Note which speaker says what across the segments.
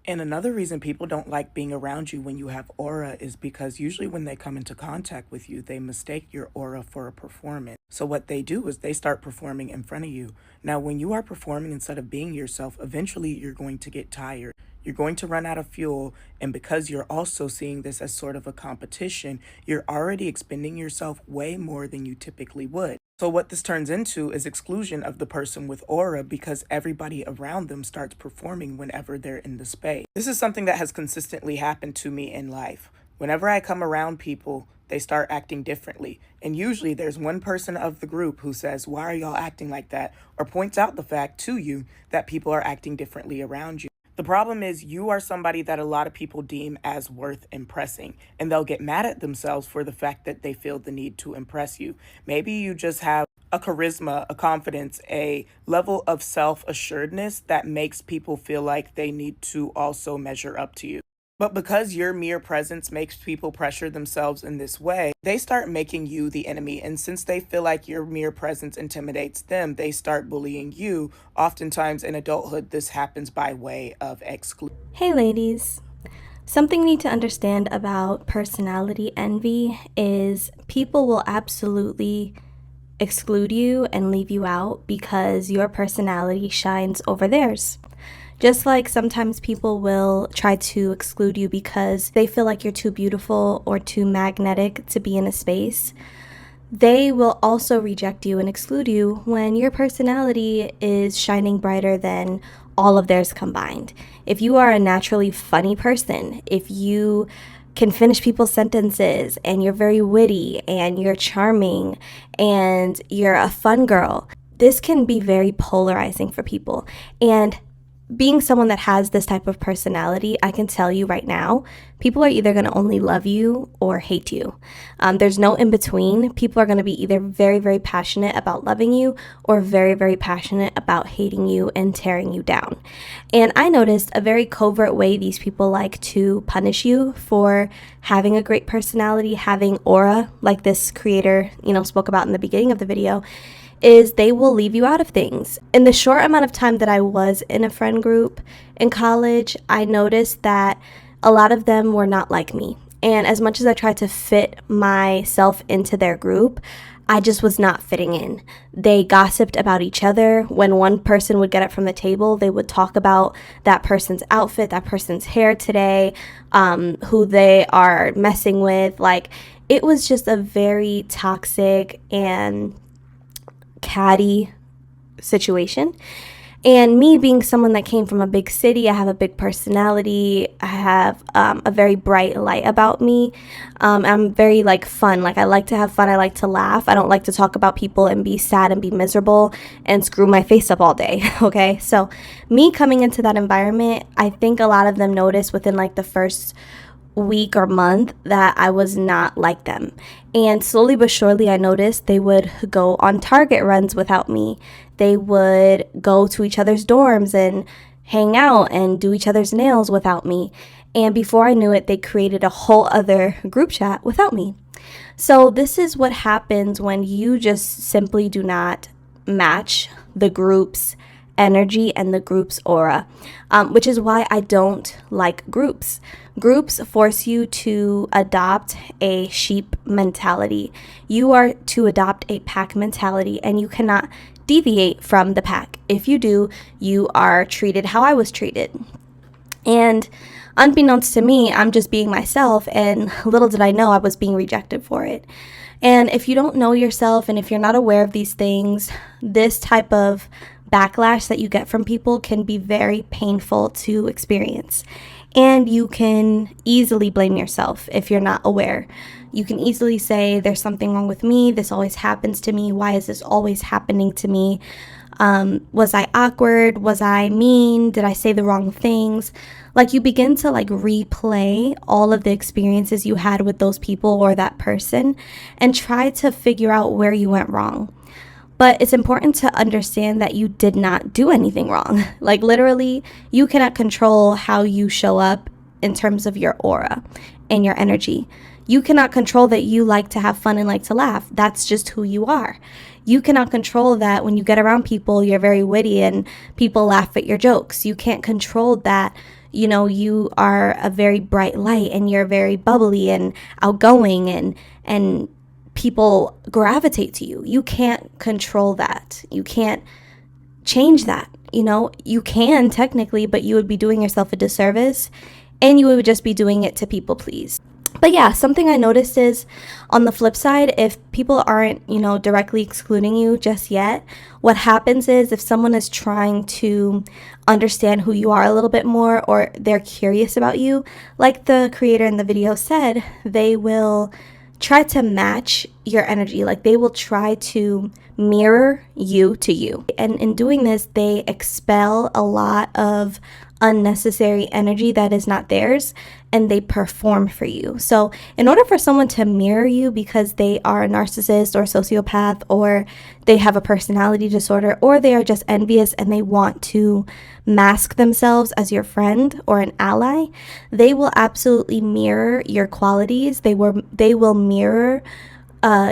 Speaker 1: And another reason people don't like being around you when you have aura is because usually when they come into contact with you, they mistake your aura for a performance. So what they do is they start performing in front of you. Now, when you are performing instead of being yourself, eventually you're going to get tired. You're going to run out of fuel. And because you're also seeing this as sort of a competition, you're already expending yourself way more than you typically would. So what this turns into is exclusion of the person with aura because everybody around them starts performing whenever they're in the space. This is something that has consistently happened to me in life. Whenever I come around people, they start acting differently. And usually there's one person of the group who says, "Why are y'all acting like that?" or points out the fact to you that people are acting differently around you. The problem is you are somebody that a lot of people deem as worth impressing, and they'll get mad at themselves for the fact that they feel the need to impress you. Maybe you just have a charisma, a confidence, a level of self-assuredness that makes people feel like they need to also measure up to you. But because your mere presence makes people pressure themselves in this way, they start making you the enemy. And since they feel like your mere presence intimidates them, they start bullying you. Oftentimes in adulthood, this happens by way of exclusion.
Speaker 2: Hey ladies, something you need to understand about personality envy is people will absolutely exclude you and leave you out because your personality shines over theirs. Just like sometimes people will try to exclude you because they feel like you're too beautiful or too magnetic to be in a space, they will also reject you and exclude you when your personality is shining brighter than all of theirs combined. If you are a naturally funny person, if you can finish people's sentences and you're very witty and you're charming and you're a fun girl, this can be very polarizing for people. And being someone that has this type of personality, I can tell you right now, people are either going to only love you or hate you. There's no in between. People are going to be either very, very passionate about loving you or very, very passionate about hating you and tearing you down. And I noticed a very covert way these people like to punish you for having a great personality, having aura, like this creator, spoke about in the beginning of the video, is they will leave you out of things. In the short amount of time that I was in a friend group in college, I noticed that a lot of them were not like me. And as much as I tried to fit myself into their group, I just was not fitting in. They gossiped about each other. When one person would get up from the table, they would talk about that person's outfit, that person's hair today, who they are messing with. Like, it was just a very toxic and catty situation. And me being someone that came from a big city, I have a big personality, I have a very bright light about me. I'm very fun. I like to have fun. I like to laugh. I don't like to talk about people and be sad and be miserable and screw my face up all day. Okay, so me coming into that environment, I think a lot of them noticed within the first week or month that I was not like them. And slowly but surely I noticed they would go on Target runs without me. They would go to each other's dorms and hang out and do each other's nails without me. And before I knew it, they created a whole other group chat without me. So this is what happens when you just simply do not match the group's energy and the group's aura, which is why I don't like groups. Groups force you to adopt a sheep mentality. You are to adopt a pack mentality, and you cannot deviate from the pack. If you do, you are treated how I was treated. And unbeknownst to me, I'm just being myself, and little did I know I was being rejected for it. And if you don't know yourself and if you're not aware of these things, this type of backlash that you get from people can be very painful to experience. And you can easily blame yourself if you're not aware. You can easily say, there's something wrong with me. This always happens to me. Why is this always happening to me? Was I awkward? Was I mean? Did I say the wrong things? You begin to replay all of the experiences you had with those people or that person and try to figure out where you went wrong. But it's important to understand that you did not do anything wrong. Literally, you cannot control how you show up in terms of your aura and your energy. You cannot control that you like to have fun and like to laugh. That's just who you are. You cannot control that when you get around people, you're very witty and people laugh at your jokes. You can't control that you are a very bright light and you're very bubbly and outgoing, and people gravitate to you. You can't control that. You can't change that. You can technically, but you would be doing yourself a disservice, and you would just be doing it to people please. But yeah, something I noticed is, on the flip side, if people aren't, directly excluding you just yet, what happens is, if someone is trying to understand who you are a little bit more, or they're curious about you, like the creator in the video said, they will try to match your energy. Like, they will try to mirror you to you. And in doing this, they expel a lot of unnecessary energy that is not theirs, and they perform for you. So in order for someone to mirror you because they are a narcissist or a sociopath, or they have a personality disorder, or they are just envious and they want to mask themselves as your friend or an ally, they will absolutely mirror your qualities. They will mirror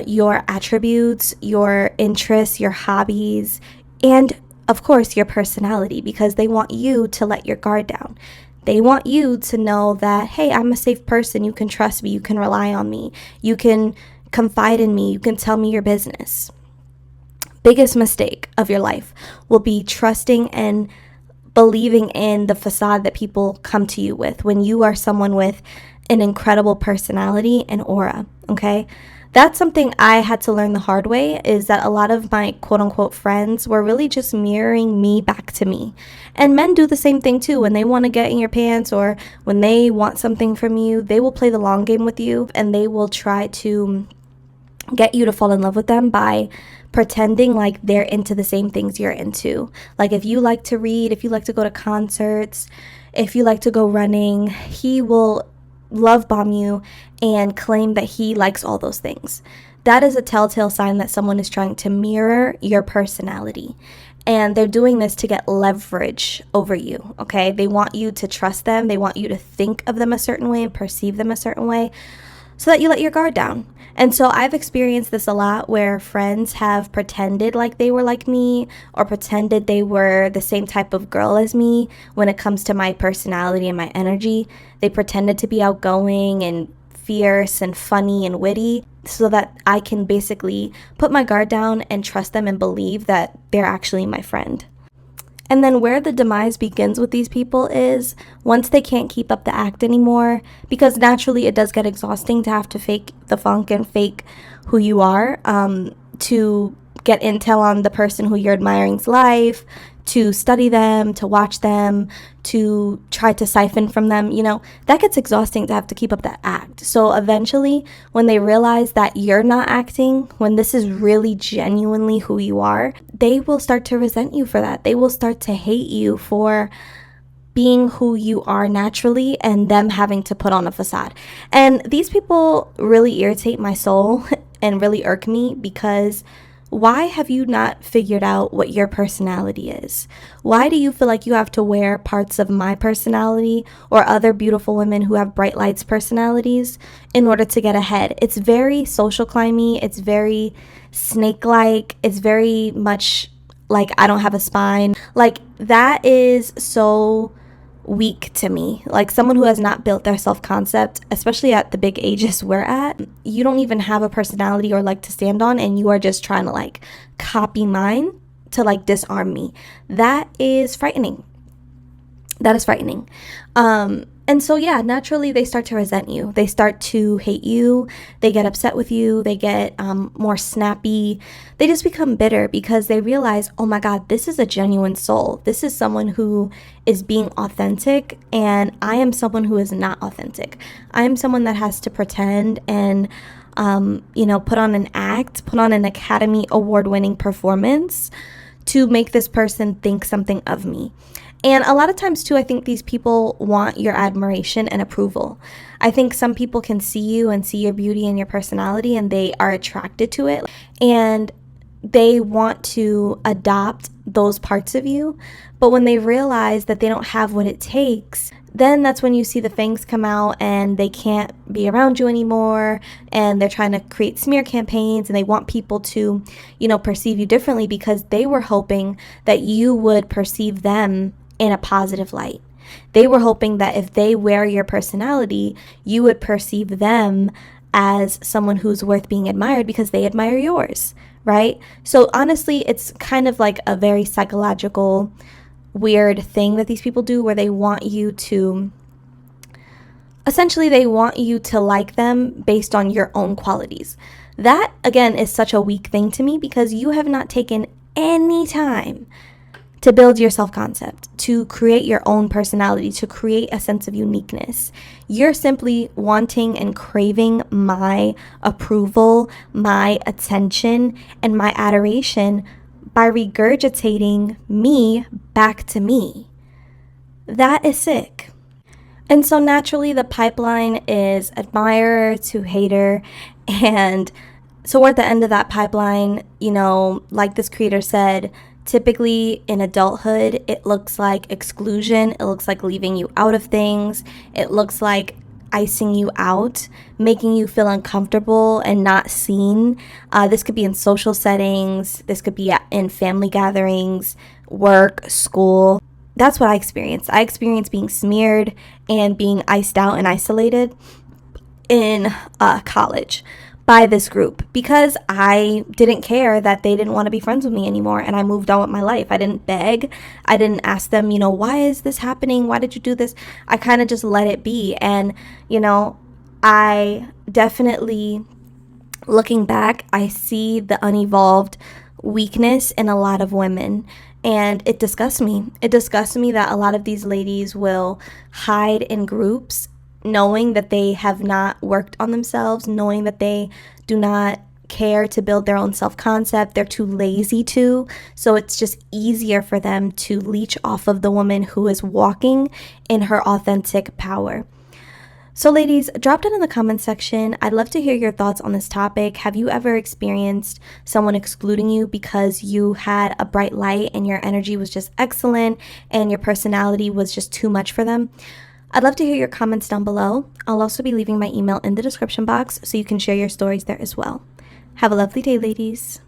Speaker 2: your attributes, your interests, your hobbies, and of course your personality, because they want you to let your guard down. They want you to know that, hey, I'm a safe person. You can trust me. You can rely on me. You can confide in me. You can tell me your business. Biggest mistake of your life will be trusting and believing in the facade that people come to you with, when you are someone with an incredible personality and aura, okay? That's something I had to learn the hard way, is that a lot of my quote-unquote friends were really just mirroring me back to me. And men do the same thing too. When they want to get in your pants, or when they want something from you, they will play the long game with you, and they will try to get you to fall in love with them by pretending like they're into the same things you're into. Like, if you like to read, if you like to go to concerts, if you like to go running, he will love bomb you and claim that he likes all those things. That is a telltale sign that someone is trying to mirror your personality. And they're doing this to get leverage over you, okay? They want you to trust them. They want you to think of them a certain way and perceive them a certain way, so that you let your guard down. And so I've experienced this a lot, where friends have pretended like they were like me, or pretended they were the same type of girl as me when it comes to my personality and my energy. They pretended to be outgoing and fierce and funny and witty, so that I can basically put my guard down and trust them and believe that they're actually my friend. And then where the demise begins with these people is once they can't keep up the act anymore, because naturally it does get exhausting to have to fake the funk and fake who you are, to get intel on the person who you're admiring's life, to study them, to watch them, to try to siphon from them. That gets exhausting to have to keep up that act. So eventually, when they realize that you're not acting, when this is really genuinely who you are, they will start to resent you for that. They will start to hate you for being who you are naturally, and them having to put on a facade. And these people really irritate my soul and really irk me, because why have you not figured out what your personality is? Why do you feel like you have to wear parts of my personality, or other beautiful women who have bright lights personalities, in order to get ahead? It's very social climby. It's very snake-like. It's very much like I don't have a spine. Like, that is so weak to me. Like, someone who has not built their self-concept, especially at the big ages we're at, you don't even have a personality or leg to stand on, and you are just trying to like copy mine to like disarm me. That is frightening. That is frightening. And so, yeah, naturally they start to resent you. They start to hate you. They get upset with you. They get more snappy. They just become bitter, because they realize, oh my God, this is a genuine soul. This is someone who is being authentic, and I am someone who is not authentic. I am someone that has to pretend and, put on an act, put on an Academy Award-winning performance to make this person think something of me. And a lot of times too, I think these people want your admiration and approval. I think some people can see you and see your beauty and your personality, and they are attracted to it, and they want to adopt those parts of you. But when they realize that they don't have what it takes, then that's when you see the fangs come out, and they can't be around you anymore, and they're trying to create smear campaigns, and they want people to, perceive you differently, because they were hoping that you would perceive them in a positive light. They were hoping that if they wear your personality, you would perceive them as someone who's worth being admired because they admire yours, right? So honestly, it's kind of like a very psychological, weird thing that these people do where they want you to essentially they want you to like them based on your own qualities. That again is such a weak thing to me because you have not taken any time to build your self-concept, to create your own personality, to create a sense of uniqueness. You're simply wanting and craving my approval, my attention, and my adoration by regurgitating me back to me. That is sick. And so naturally, the pipeline is admirer to hater. And so we're at the end of that pipeline, like this creator said, typically in adulthood, it looks like exclusion. It looks like leaving you out of things. It looks like icing you out, making you feel uncomfortable and not seen. This could be in social settings. This could be in family gatherings, work, school. That's what I experienced. I experienced being smeared and being iced out and isolated in college by this group because I didn't care that they didn't want to be friends with me anymore, and I moved on with my life. I didn't beg. I didn't ask them, why is this happening? Why did you do this? I kind of just let it be. And, I definitely, looking back, I see the unevolved weakness in a lot of women. And it disgusts me. It disgusts me that a lot of these ladies will hide in groups knowing that they have not worked on themselves, knowing that they do not care to build their own self-concept. They're too lazy to. So it's just easier for them to leech off of the woman who is walking in her authentic power. So ladies, drop down in the comments section. I'd love to hear your thoughts on this topic. Have you ever experienced someone excluding you because you had a bright light and your energy was just excellent and your personality was just too much for them? I'd love to hear your comments down below. I'll also be leaving my email in the description box so you can share your stories there as well. Have a lovely day, ladies.